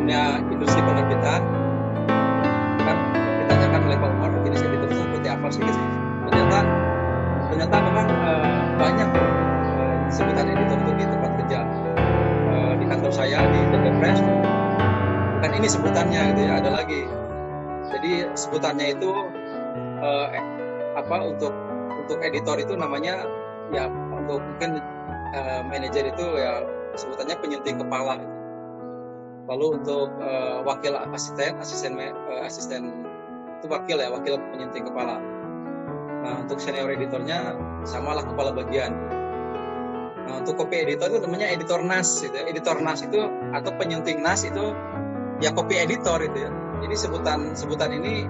dunia industri penerbitan, kan ditanyakan oleh Pak Umar, jenis editor itu seperti apa sih? Ternyata memang banyak sebutan editor itu di tempat kerja. Di kantor saya di TB Press, bukan ini sebutannya gitu ya, ada lagi. Jadi sebutannya itu untuk editor itu namanya ya, untuk mungkin manajer itu ya sebutannya penyunting kepala. Lalu untuk wakil asisten itu wakil penyunting kepala. Nah, untuk senior editornya samalah kepala bagian. Nah, untuk copy editor itu namanya editor NAS gitu. Editor NAS itu atau penyunting NAS itu ya copy editor itu ya. Jadi sebutan ini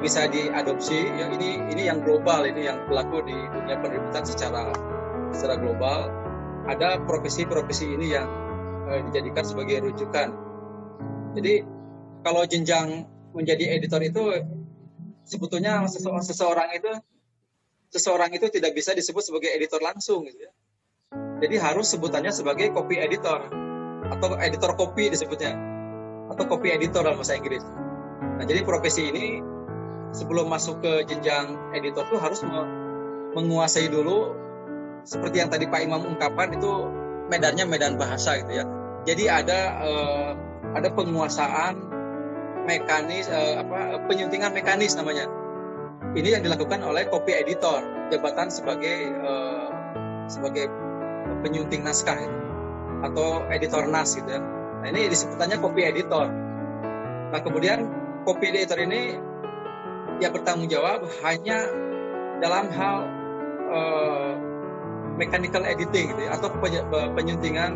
bisa diadopsi ya, ini yang global, ini yang berlaku di dunia penerbitan secara global. Ada profesi-profesi ini yang dijadikan sebagai rujukan. Jadi kalau jenjang menjadi editor itu sebetulnya seseorang itu tidak bisa disebut sebagai editor langsung gitu ya. Jadi harus sebutannya sebagai copy editor atau editor copy disebutnya, atau copy editor dalam bahasa Inggris. Nah, jadi profesi ini sebelum masuk ke jenjang editor tuh harus menguasai dulu, seperti yang tadi Pak Imam ungkapkan, itu medannya medan bahasa gitu ya. Jadi ada penguasaan mekanis, penyuntingan mekanis namanya. Ini yang dilakukan oleh copy editor, jabatan sebagai penyunting naskah gitu, atau editor NAS gitu ya. Nah, ini disebutannya copy editor. Nah, kemudian copy editor ini ya bertanggung jawab hanya dalam hal mechanical editing gitu ya, atau penyuntingan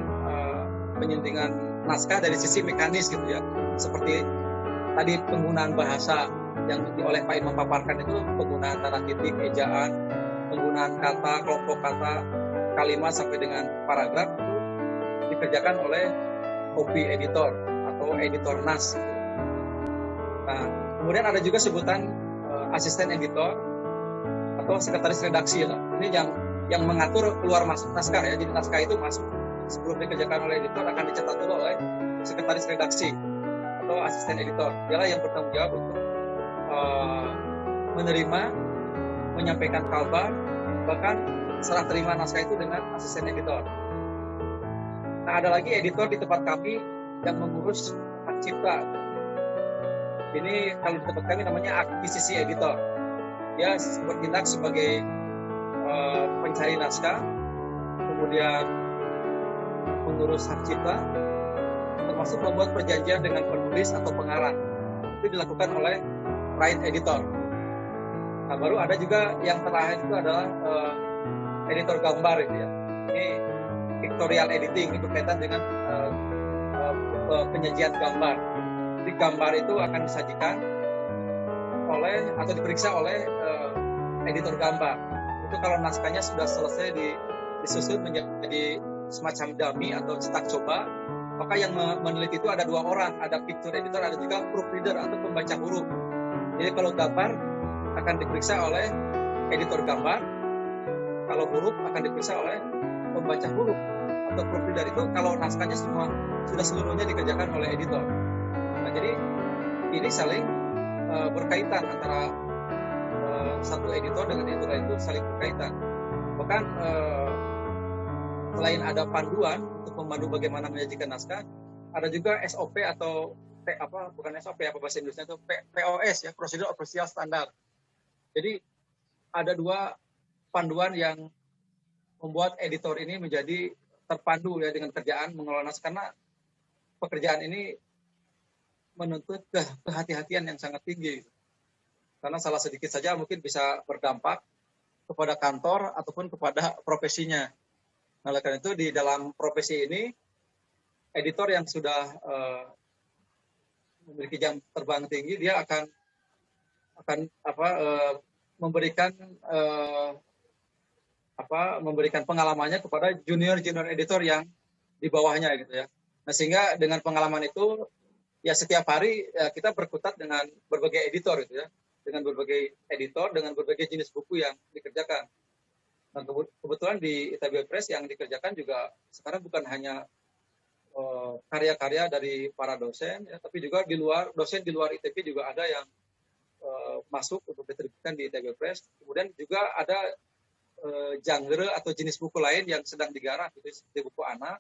naskah dari sisi mekanis gitu ya. Seperti tadi penggunaan bahasa yang oleh Pak Imam paparkan itu, penggunaan tanda titik, ejaan, penggunaan kata, kelompok kata, kalimat sampai dengan paragraf itu dikerjakan oleh copy editor atau editor NAS. Nah, kemudian ada juga sebutan asisten editor atau sekretaris redaksi lah. Ini yang mengatur keluar masuk naskah ya. Jadi naskah itu masuk sebelum dikerjakan oleh editor akan dicatat dulu oleh sekretaris redaksi atau asisten editor. Dialah yang bertanggung jawab untuk menerima, menyampaikan kabar, bahkan serah terima naskah itu dengan asisten editor. Nah, ada lagi editor di tempat kami yang mengurus hak cipta. Ini kalau di tempat kami namanya akuisisi editor. Dia bertindak sebagai pencari naskah, kemudian mengurus hak cipta, termasuk membuat perjanjian dengan penulis atau pengarang. Itu dilakukan oleh right editor. Nah, baru ada juga yang terakhir itu adalah editor gambar itu ya. Ini pictorial editing, ini berkaitan dengan penyajian gambar. Jadi gambar itu akan disajikan oleh atau diperiksa oleh editor gambar. Itu kalau naskahnya sudah selesai disusun menjadi semacam dummy atau cetak coba, maka yang meneliti itu ada dua orang, ada picture editor, ada juga proofreader atau pembaca huruf. Jadi kalau gambar akan diperiksa oleh editor gambar, kalau huruf akan diperiksa oleh pembaca huruf atau proofreader. Itu kalau naskahnya sudah seluruhnya dikerjakan oleh editor. Nah, jadi ini saling berkaitan antara satu editor dengan editor lain, itu saling berkaitan. Bahkan selain ada panduan untuk memandu bagaimana menyajikan naskah, ada juga SOP atau bukan SOP apa bahasa Indonesia itu POS ya, Prosedur Official Standard. Jadi ada dua panduan yang membuat editor ini menjadi terpandu ya dengan kerjaan mengelola naskah, karena pekerjaan ini menuntut kehati-hatian yang sangat tinggi. Karena salah sedikit saja mungkin bisa berdampak kepada kantor ataupun kepada profesinya. Nah, oleh karena itu di dalam profesi ini, editor yang sudah memiliki jam terbang tinggi, dia akan memberikan pengalamannya kepada junior editor yang di bawahnya gitu ya. Nah, sehingga dengan pengalaman itu ya setiap hari ya, kita berkutat dengan berbagai editor gitu ya, dengan berbagai editor, dengan berbagai jenis buku yang dikerjakan. Nah, kebetulan di ITB Press yang dikerjakan juga sekarang bukan hanya karya-karya dari para dosen, ya, tapi juga di luar dosen di luar ITB juga ada yang masuk untuk diterbitkan di ITB Press. Kemudian juga ada genre atau jenis buku lain yang sedang digarap, itu seperti buku anak,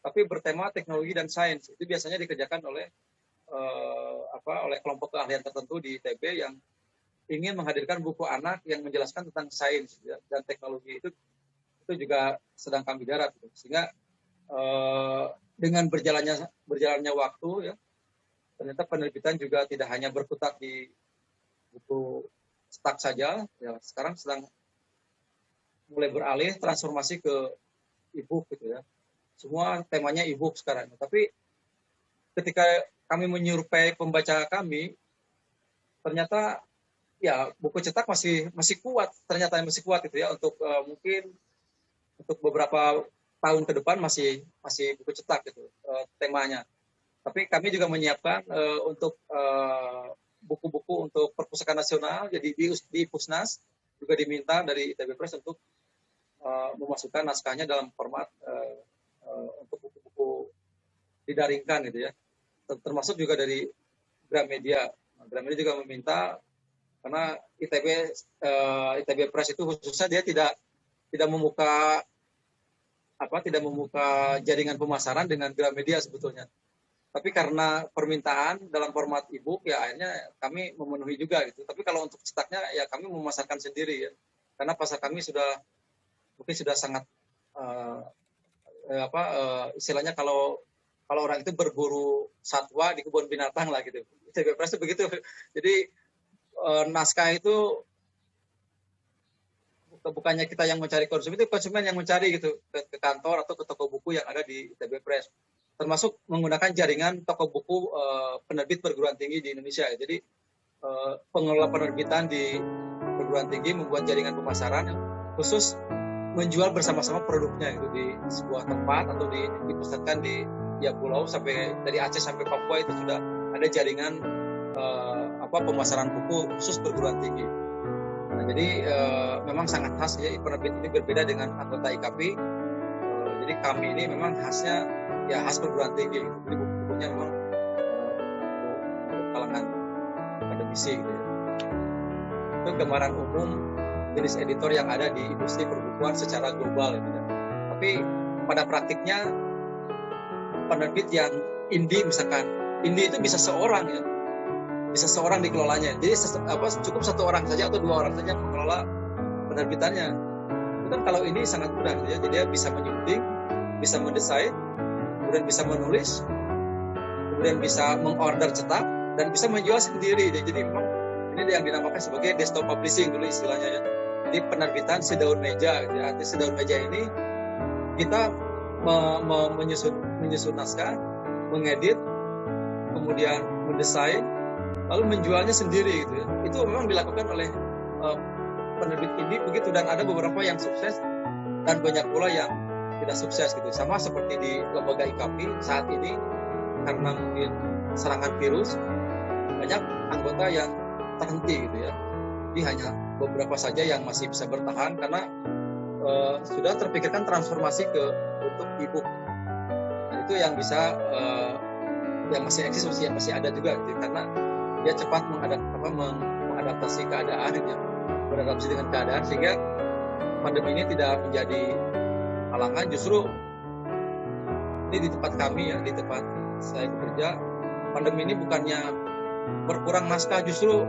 tapi bertema teknologi dan sains. Itu biasanya dikerjakan oleh oleh kelompok keahlian tertentu di ITB yang ingin menghadirkan buku anak yang menjelaskan tentang sains, ya, dan teknologi. Itu juga sedang kami garap, gitu. Sehingga dengan berjalannya waktu, ya, ternyata penerbitan juga tidak hanya berkutat di buku cetak saja, ya, sekarang sedang mulai beralih transformasi ke e-book, gitu ya. Semua temanya e-book sekarang. Tapi ketika kami menyurvei pembaca kami, ternyata ya buku cetak masih kuat, ternyata masih kuat, gitu ya, untuk mungkin untuk beberapa tahun ke depan masih buku cetak, gitu temanya. Tapi kami juga menyiapkan untuk buku-buku untuk perpustakaan nasional, jadi di Pusnas juga diminta dari ITB Press untuk memasukkan naskahnya dalam format untuk buku-buku didaringkan, gitu ya. Termasuk juga dari Gramedia. Gramedia juga meminta, karena ITB Press itu khususnya dia tidak membuka jaringan pemasaran dengan Gramedia sebetulnya. Tapi karena permintaan dalam format e-book, ya akhirnya kami memenuhi juga, gitu. Tapi kalau untuk cetaknya ya kami memasarkan sendiri, ya. Karena pasar kami mungkin sudah sangat istilahnya kalau orang itu berburu satwa di kebun binatang lah, gitu. ITB Press itu begitu. Jadi naskah itu bukannya kita yang mencari konsumen, itu konsumen yang mencari, gitu, ke kantor atau ke toko buku yang ada di ITB Press. Termasuk menggunakan jaringan toko buku penerbit perguruan tinggi di Indonesia. Jadi pengelola penerbitan di perguruan tinggi membuat jaringan pemasaran yang khusus menjual bersama-sama produknya, itu di sebuah tempat atau dipusatkan di tiap pulau, sampai dari Aceh sampai Papua itu sudah ada jaringan pemasaran buku khusus perguruan tinggi. Nah, jadi memang sangat khas, ya, penerbit ini berbeda dengan anggota IKP. Jadi kami ini memang khasnya ya khas perguruan tinggi, gitu. Jadi buku-bukunya memang kalangan akademisi, gitu ya. Itu gambaran umum jenis editor yang ada di industri perbukuan secara global, gitu ya. Tapi pada praktiknya penerbit yang indie, misalkan indie itu bisa seorang, ya, bisa seorang dikelolanya. Jadi cukup satu orang saja atau dua orang saja mengelola penerbitannya. Itu kan kalau ini sangat mudah, ya. Jadi dia bisa menyunting, bisa mendesain, kemudian bisa menulis, kemudian bisa mengorder cetak, dan bisa menjual sendiri. Jadi memang ini yang dinamakan sebagai desktop publishing dulu istilahnya, ya. Jadi penerbitan sedaun meja, ya. Artinya sedaun meja ini kita menyusun naskah, mengedit, kemudian mendesain, lalu menjualnya sendiri, gitu ya. Itu memang dilakukan oleh penerbit ini begitu, dan ada beberapa yang sukses dan banyak pula yang tidak sukses, gitu. Sama seperti di lembaga IKP saat ini, karena mungkin serangan virus, banyak anggota yang terhenti, gitu ya. Jadi hanya beberapa saja yang masih bisa bertahan karena sudah terpikirkan transformasi ke bentuk e-book. Nah, itu yang bisa yang masih eksis, masih ada juga, gitu. Karena dia cepat mengadaptasi keadaan, gitu ya. Beradaptasi dengan keadaan, sehingga pandemi ini tidak menjadi halangan. Justru ini di tempat kami, ya, di tempat saya bekerja, pandemi ini bukannya berkurang naskah, justru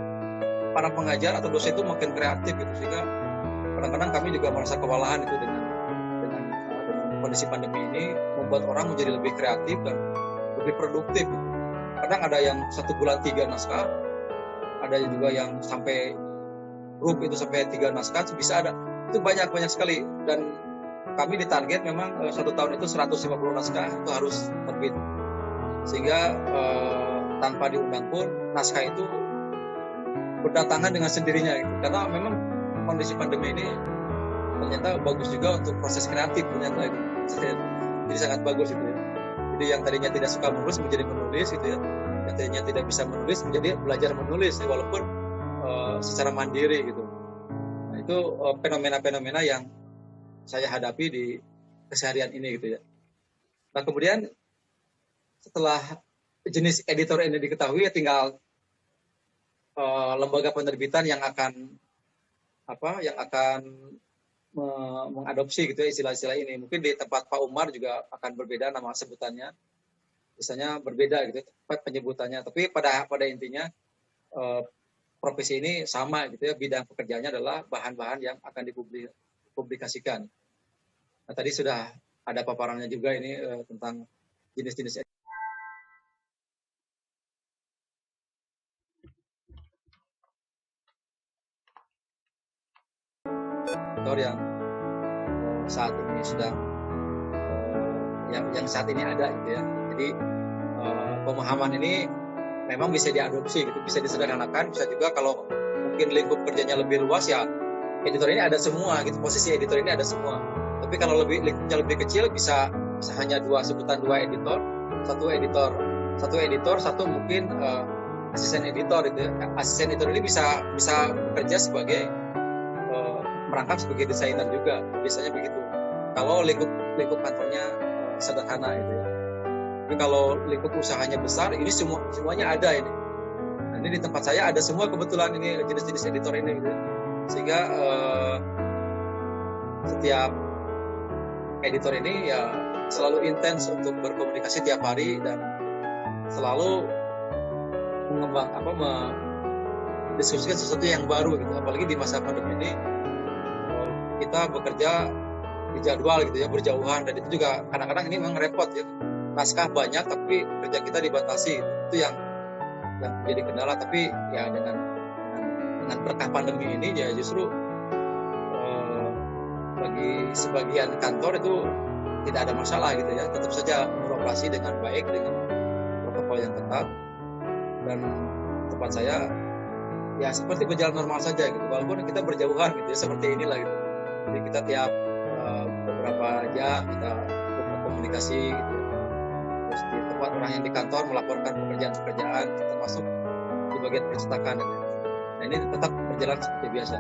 para pengajar atau dosen itu makin kreatif, gitu. Sehingga kadang-kadang kami juga merasa kewalahan itu dengan kondisi pandemi ini, membuat orang menjadi lebih kreatif dan lebih produktif, gitu. Kadang ada yang 1 bulan 3 naskah, ada juga yang sampai grup itu sampai 3 naskah, bisa ada. Itu banyak sekali, dan kami ditarget memang 1 tahun itu 150 naskah itu harus terbit, sehingga tanpa diundang pun naskah itu berdatangan dengan sendirinya, gitu. Karena memang kondisi pandemi ini ternyata bagus juga untuk proses kreatif, ternyata, gitu. Jadi sangat bagus, itu ya. Jadi yang tadinya tidak suka menulis menjadi menulis, gitu ya. Yang tadinya tidak bisa menulis menjadi belajar menulis, walaupun secara mandiri, gitu. Nah, itu fenomena-fenomena yang saya hadapi di keseharian ini, gitu ya. Nah, kemudian setelah jenis editor ini diketahui, ya tinggal lembaga penerbitan yang akan mengadopsi gitu ya istilah-istilah ini. Mungkin di tempat Pak Umar juga akan berbeda nama sebutannya, misalnya berbeda gitu tempat penyebutannya. Tapi pada intinya profesi ini sama gitu ya, bidang pekerjaannya adalah bahan-bahan yang akan dipublikasikan. Nah, tadi sudah ada paparannya juga ini tentang jenis-jenis editor yang saat ini sedang yang saat ini ada gitu ya. Jadi pemahaman ini memang bisa diadopsi gitu, bisa disederhanakan, bisa juga kalau mungkin lingkup kerjanya lebih luas ya editor ini ada semua gitu, posisi editor ini ada semua. Tapi kalau lingkupnya lebih kecil bisa hanya sebutan dua editor, satu mungkin asisten editor gitu ya. Asisten editor ini bisa bekerja sebagai merangkap sebagai desainer juga, biasanya begitu. Kalau lingkup kantornya sederhana gitu ya. Tapi kalau lingkup usahanya besar, ini semuanya ada ini. Nah, ini di tempat saya ada semua kebetulan ini jenis-jenis editor ini gitu. Sehingga setiap editor ini ya selalu intens untuk berkomunikasi tiap hari dan selalu mendiskusikan sesuatu yang baru gitu. Apalagi di masa pandemi ini kita bekerja di jadwal gitu ya, berjauhan, dan itu juga kadang-kadang ini memang repot ya. Naskah banyak tapi kerja kita dibatasi. Itu yang menjadi kendala. Tapi ya dengan berkah pandemi ini ya justru bagi sebagian kantor itu tidak ada masalah gitu ya. Tetap saja beroperasi dengan baik dengan protokol yang ketat, dan tempat saya ya seperti berjalan normal saja gitu. Walaupun kita berjauhan gitu ya, seperti inilah gitu. Jadi kita tiap beberapa jam kita berkomunikasi gitu. Terus di tempat orang yang di kantor melaporkan pekerjaan termasuk di bagian percetakan. Nah, ini tetap berjalan seperti biasa.